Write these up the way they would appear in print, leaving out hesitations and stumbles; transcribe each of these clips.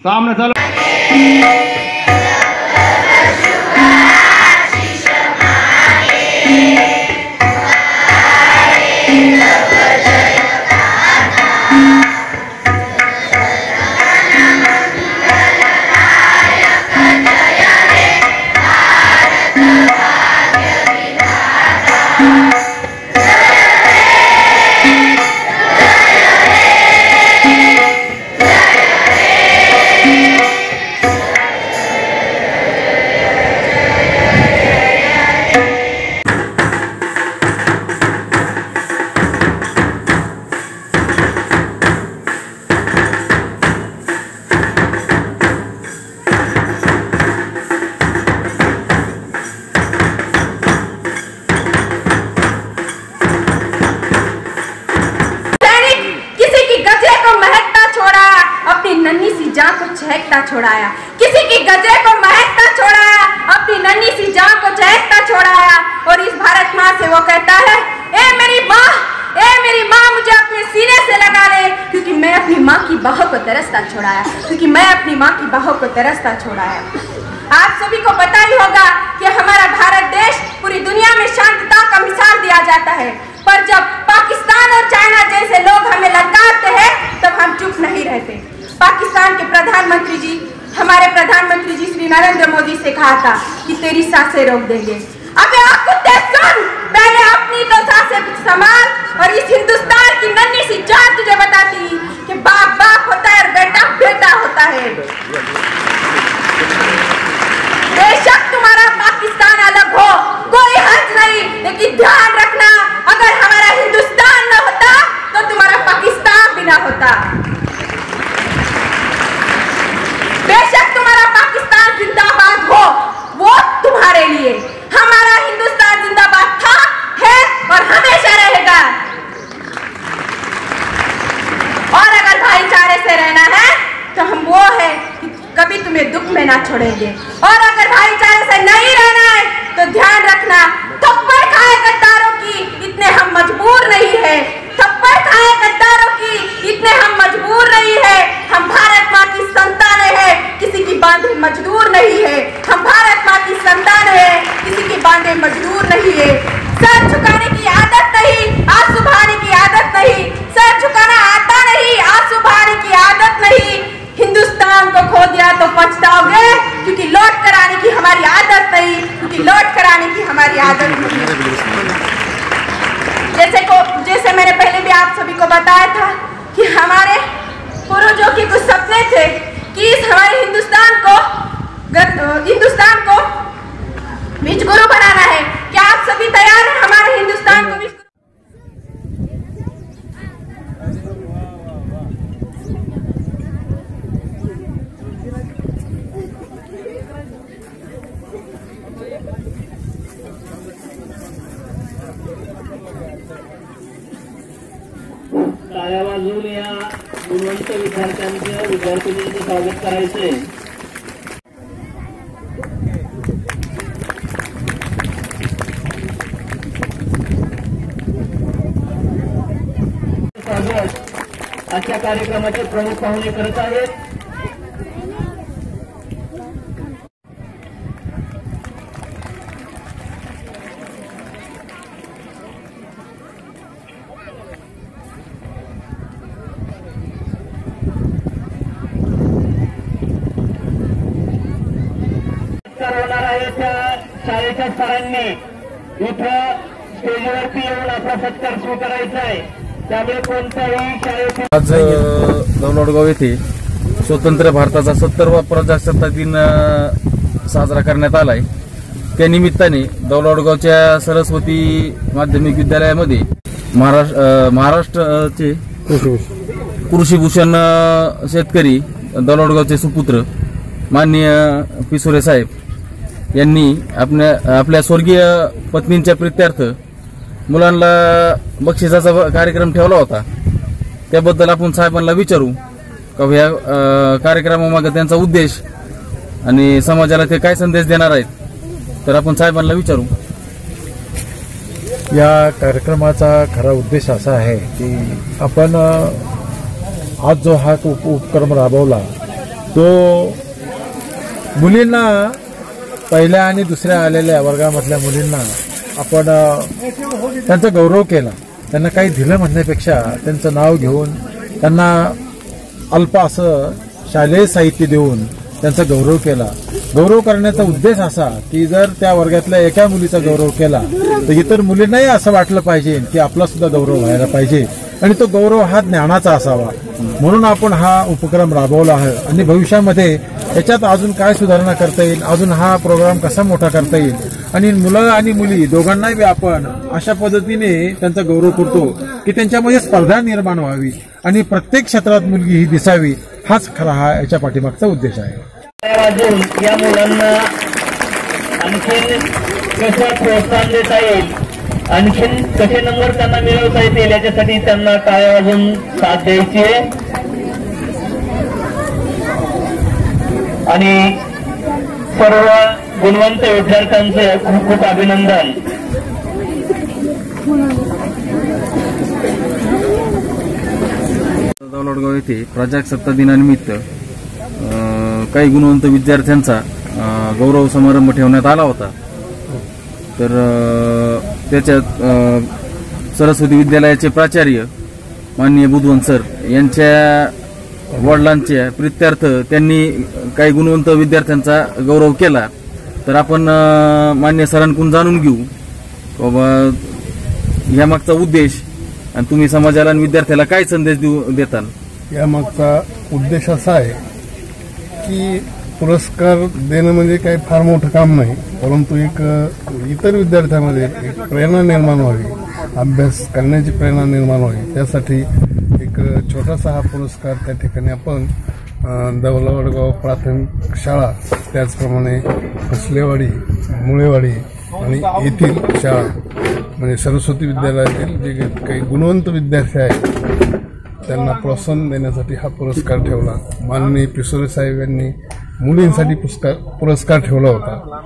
सामने चलो। जान को चहकता छोड़ाया, किसी की गजरे को महकता छोड़ाया, अपनी नन्ही सी जान को चहकता छोड़ाया। और इस भारत माँ से वो कहता है, ए मेरी माँ मुझे अपने सीने से लगा ले, क्योंकि मैं अपनी माँ की बाहों को तरसता छोड़ाया, क्योंकि मैं अपनी माँ की बाहों को तरसता छोड़ाया। आप सभी को पता ही होगा कि हमारा भारत देश पूरी दुनिया में शांतता का मिसाल दिया जाता है, पर जब पाकिस्तान और चाइना जैसे लोग हमें ललकारते हैं तब हम चुप नहीं रहते। पाकिस्तान के प्रधानमंत्री जी, हमारे प्रधानमंत्री जी श्री नरेंद्र मोदी से कहा था कि तेरी सांसें रोक देंगे। अबे आप कुत्ते सुन, पहले अपनी तो सांसें संभाल। और इस हिंदुस्तान की नन्ही सी जान तुझे बताती कि बाप बाप होता है और बेटा बेटा होता है। बेशक तुम्हारा पाकिस्तान अलग हो, कोई हर्ज नहीं, लेकिन ध्यान रखना अगर हमारा हिंदुस्तान न होता तो तुम्हारा पाकिस्तान भी न होता। बेशक तुम्हारा पाकिस्तान जिंदाबाद हो, वो तुम्हारे लिए, हमारा हिंदुस्तान जिंदाबाद था, है और हमेशा रहेगा। और अगर भाईचारे से रहना है तो हम वो है कि कभी तुम्हें दुख में ना छोड़ेंगे। और अगर भाईचारे से नहीं रहना है तो ध्यान रखना, थप्पड़ खाए गद्दारों की इतने हम मजबूर नहीं है, थप्पड़ खाए गद्दारों की इतने हम मजबूर नहीं है। हम भारत माँ की संतानें हैं, किसी की बांधे मजदूर नहीं है। हम भारत माँ की संतान है, किसी की बांधे मजदूर नहीं है। सर झुकाने की आदत नहीं, आंसू बहाने की आदत नहीं, सर झुकाना आता नहीं, आंसू बहाने की आदत नहीं। हिंदुस्तान को खो दिया तो पछताओगे, क्योंकि लौट कर आने की हमारी आदत नहीं, क्योंकि लौट कर आने की हमारी आदत नहीं। जैसे मैंने पहले भी आप सभी को बताया था कि हमारे पूर्वजों के कुछ सपने थे कि इस हमारे हिंदुस्तान को विश्वगुरु बनाना है। क्या आप सभी तैयार हैं हमारे हिंदुस्तान को विश्वगुरु? टाळ्या वाजवून या गुणवंत विद्यार्थिनींचं स्वागत करायचंय। आजच्या कार्यक्रमाचे प्रमुख पाहुणे करत आहेत होणार आहे त्या शाळेच्या सरांनी इथं स्टेजवरती येऊन आपला सत्कार स्वीकारायचा आहे। त्यामुळे कोणत्याही शाळेत आज दौलतगाव येथे स्वतंत्र भारताचा 70वा प्रजासत्ताक दिन साजरा करण्यात आलाय। त्या निमित्ताने दौलतगावच्या सरस्वती माध्यमिक विद्यालयामध्ये महाराष्ट्राचे कृषीभूषण शेतकरी दौलतगावचे सुपुत्र माननीय पिसुरे साहेब यांनी आपल्या स्वर्गीय पत्नींच्या प्रित्यर्थ मुलांना बक्षिसाचा कार्यक्रम ठेवला होता। त्याबद्दल आपण साहेबांना विचारू का या कार्यक्रमामागे त्यांचा उद्देश आणि समाजाला ते काय संदेश देणार आहेत, तर आपण साहेबांना विचारू। या कार्यक्रमाचा खरा उद्देश असा आहे की आपण आज जो हा उपक्रम राबवला तो मुलींना पहिल्या आणि दुसऱ्या आलेल्या वर्गामधल्या मुलींना आपण त्यांचा गौरव केला. त्यांना काही दिलं म्हणण्यापेक्षा त्यांचं नाव घेऊन त्यांना अल्प असं शालेय साहित्य देऊन त्यांचा गौरव केला. गौरव करण्याचा उद्देश असा की जर त्या वर्गातल्या एका मुलीचा गौरव केला तर इतर मुलींनाही असं वाटलं पाहिजे की आपला सुद्धा गौरव व्हायला पाहिजे आणि तो गौरव हा ज्ञानाचा असावा. म्हणून आपण हा उपक्रम राबवला आहे आणि भविष्यामध्ये याच्यात अजून काय सुधारणा करता येईल, अजून हा प्रोग्राम कसा मोठा करता येईल आणि मुलं आणि मुली दोघांनाही आपण अशा पद्धतीने त्यांचा गौरव करतो की त्यांच्यामध्ये स्पर्धा निर्माण व्हावी आणि प्रत्येक क्षेत्रात मुलगी ही दिसावी. हाच खरा हा याच्या पाठीमागचा उद्देश आहे. वाजून या मुलांना आणखीन कसं प्रोत्साहन देता येईल, आणखीन कसे नंबर त्यांना मिळवता येतील याच्यासाठी त्यांना टाळ्या वाजून साथ द्यायची आहे. आणि सर्व गुणवंत विद्यार्थ्यांचे खूप खूप अभिनंदन. दौलतगाव येथे प्रजासत्ताक दिनानिमित्त काही गुणवंत विद्यार्थ्यांचा गौरव समारंभ ठेवण्यात आला होता. तर त्याच्यात सरस्वती विद्यालयाचे प्राचार्य माननीय बुधवंत सर यांच्या वडिलांच्या प्रित्यर्थ त्यांनी काही गुणवंत विद्यार्थ्यांचा गौरव केला. तर आपण मान्य सरांकडून जाणून घेऊ बाबा यामागचा उद्देश आणि तुम्ही समाजाला आणि विद्यार्थ्याला काय संदेश देताल. यामागचा उद्देश असा आहे की पुरस्कार देणं म्हणजे काही फार मोठं काम नाही, परंतु एक इतर विद्यार्थ्यांमध्ये एक प्रेरणा निर्माण व्हावी, अभ्यास करण्याची प्रेरणा निर्माण व्हावी, त्यासाठी एक छोटासा हा पुरस्कार त्या ठिकाणी आपण दौलतगाव प्राथमिक शाळा, त्याचप्रमाणे कसलेवाडी, मुळेवाडी आणि येथील शाळा म्हणजे सरस्वती विद्यालयातील जे काही गुणवंत विद्यार्थी आहेत त्यांना प्रोत्साहन देण्यासाठी हा पुरस्कार ठेवला. माननीय पिसोरे साहेब यांनी मुलींसाठी पुरस्कार ठेवला होता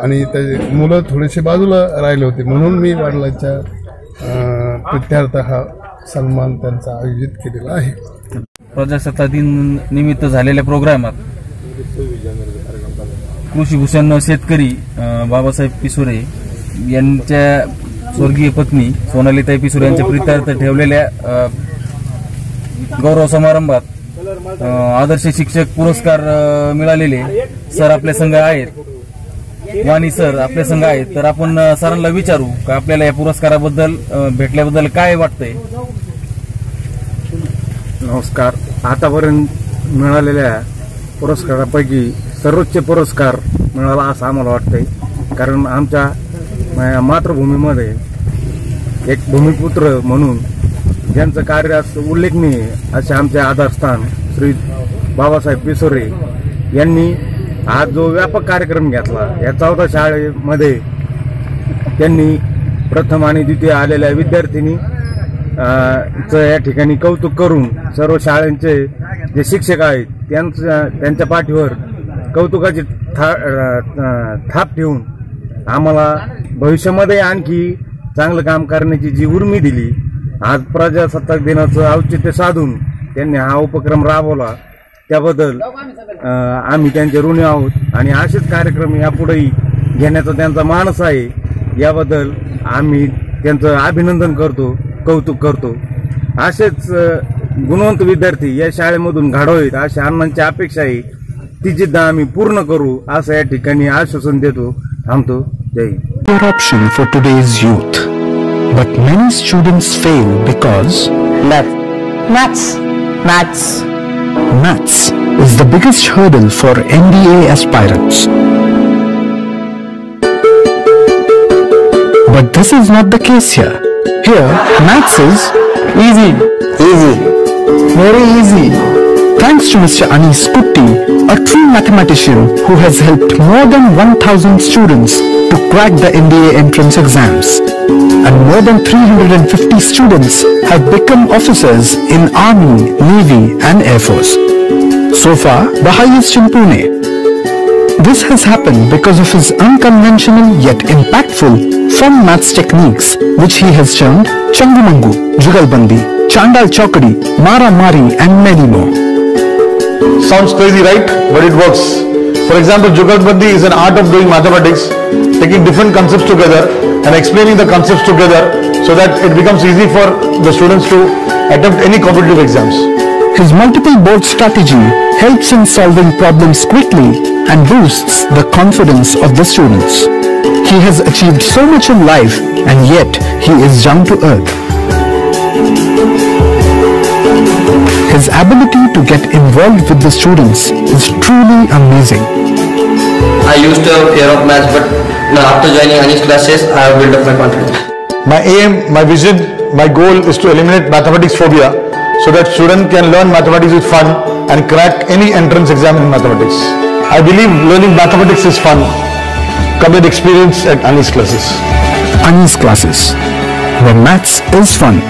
आणि ते मुलं थोडेसे बाजूला राहिले होते, म्हणून मी वडिलांच्या प्रित्यर्थ हा सन्मान त्यांचा आयोजित केलेला आहे. प्रजासत्ताक दिन निमित्त झालेल्या प्रोग्रामात कृषीभूषण शेतकरी बाबासाहेब पिसोरे यांच्या स्वर्गीय पत्नी सोनालीताई पिसोरे यांच्या प्रित्यर्थ ठेवलेल्या गौरव समारंभात आदर्श शिक्षक पुरस्कार मिळालेले सर आपल्या संघ आहेत, वाणी सर आपल्या संघ आहेत. तर आपण सरांना विचारू का आपल्याला या पुरस्काराबद्दल भेटल्याबद्दल काय वाटतंय. नमस्कार. आतापर्यंत मिळालेल्या पुरस्कारापैकी सर्वोच्च पुरस्कार मिळाला असं आम्हाला वाटतंय, कारण आमच्या मातृभूमीमध्ये एक भूमिपुत्र म्हणून ज्यांचं कार्य उल्लेखनीय असे आमचे आधारस्थान श्री बाबासाहेब पिसोरे यांनी आज जो व्यापक कार्यक्रम घेतला, या 14 शाळेमध्ये त्यांनी प्रथम आणि द्वितीय आलेल्या विद्यार्थिनी या ठिकाणी कौतुक करून सर्व शाळांचे जे शिक्षक आहेत त्यांच्या पाठीवर कौतुकाची थाप ठेवून आम्हाला भविष्यामध्ये आणखी चांगलं काम करण्याची जी उर्मी दिली. आज प्रजासत्ताक दिनाचं औचित्य साधून त्यांनी हा उपक्रम राबवला, त्याबद्दल आम्ही त्यांचे ऋणी आहोत आणि असेच कार्यक्रम यापुढेही घेण्याचा त्यांचा मानस आहे. याबद्दल आम्ही त्यांचं अभिनंदन करतो, कौतुक करतो. असेच गुणवंत विद्यार्थी या शाळेमधून घडवावेत अशी अण्णांची अपेक्षा आहे, ती जिद्द आम्ही पूर्ण करू असं या ठिकाणी आश्वासन देतो. थांबतो. जय Hind. Option for today's youth, but many students fail because maths is the biggest hurdle for NDA aspirants. But this is not the case here. Here, maths is easy, very easy. Thanks to Mr. Anis Kutti, a true mathematician who has helped more than 1,000 students to crack the NDA entrance exams. And more than 350 students have become officers in Army, Navy and Air Force. So far, the highest in Pune. This has happened because of his unconventional yet impactful fun maths techniques, which he has termed Changumangu, Jugalbandi, Chandal Chokadi, Mara Mari and many more. Sounds crazy, right? But it works. For example, Jugalbandi is an art of doing mathematics, taking different concepts together and explaining the concepts together so that it becomes easy for the students to attempt any competitive exams. His multiple board strategy helps in solving problems quickly and boosts the confidence of the students. He has achieved so much in life and yet he is down to earth. His ability to get involved with the students is truly amazing. I used to have fear of maths, but after joining Anish classes, I have built up my confidence. My aim, my vision, my goal is to eliminate mathematics phobia so that students can learn mathematics with fun and crack any entrance exam in mathematics. I believe learning mathematics is fun. Come and experience at Anish classes. Anish classes, where maths is fun.